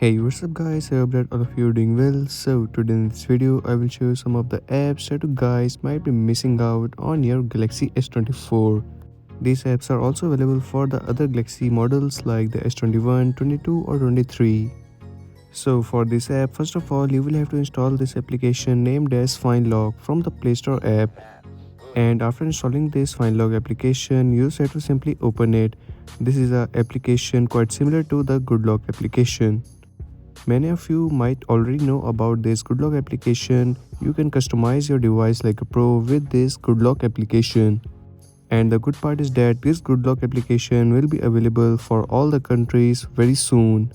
Hey, what's up guys, I hope that all of you are doing well. So today in this video I will show you some of the apps that you guys might be missing out on your Galaxy S24. These apps are also available for the other Galaxy models like the S21, 22 or 23. So for this app, first of all you will have to install this application named as FindLog from the Play Store app. And after installing this FindLog application, you just have to simply open it. This is an application quite similar to the GoodLock application. Many of you might already know about this GoodLock application. You can customize your device like a pro with this GoodLock application. And the good part is that this GoodLock application will be available for all the countries very soon.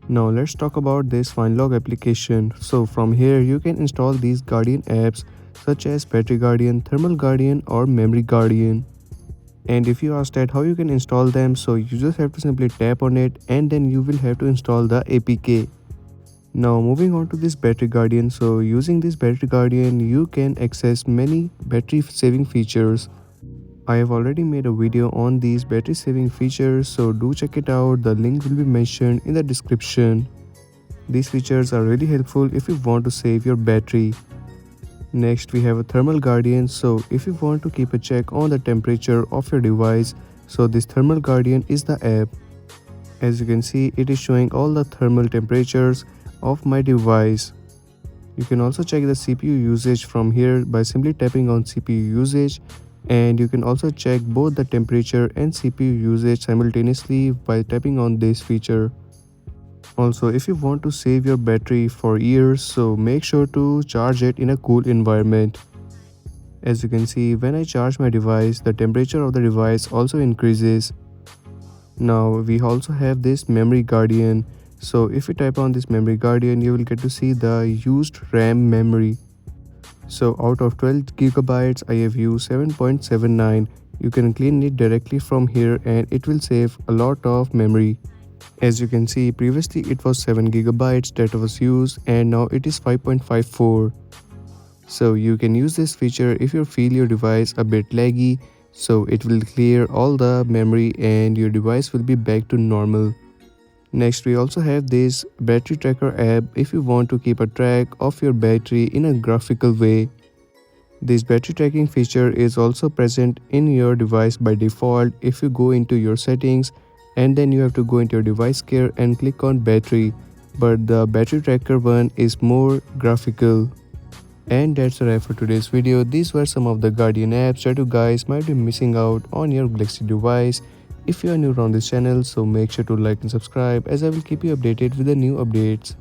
Now let's talk about this FindLog application. So from here you can install these Guardian apps such as Battery Guardian, Thermal Guardian or Memory Guardian. And if you ask that how you can install them, so you just have to simply tap on it and then you will have to install the APK. Now moving on to this Battery Guardian, so using this Battery Guardian you can access many battery saving features. I have already made a video on these battery saving features, so do check it out, the link will be mentioned in the description. These features are really helpful if you want to save your battery. Next we have a Thermal Guardian, so if you want to keep a check on the temperature of your device, so this Thermal Guardian is the app. As you can see, it is showing all the thermal temperatures of my device. You can also check the CPU usage from here by simply tapping on CPU usage, and you can also check both the temperature and CPU usage simultaneously by tapping on this feature. Also, if you want to save your battery for years, so make sure to charge it in a cool environment. As you can see, when I charge my device, the temperature of the device also increases. Now we also have this Memory Guardian. So if you type on this Memory Guardian, you will get to see the used RAM memory. So out of 12 gigabytes, I have used 7.79. You can clean it directly from here and it will save a lot of memory. As you can see, previously it was 7 gigabytes that was used and now it is 5.54. So you can use this feature if you feel your device a bit laggy, so it will clear all the memory and your device will be back to normal. Next we also have this battery tracker app if you want to keep a track of your battery in a graphical way. This battery tracking feature is also present in your device by default if you go into your settings and then you have to go into your device care and click on battery, but the battery tracker one is more graphical. And that's a wrap for today's video. These were some of the Guardian apps that you guys might be missing out on your Galaxy device. If you are new on this channel, so make sure to like and subscribe as I will keep you updated with the new updates.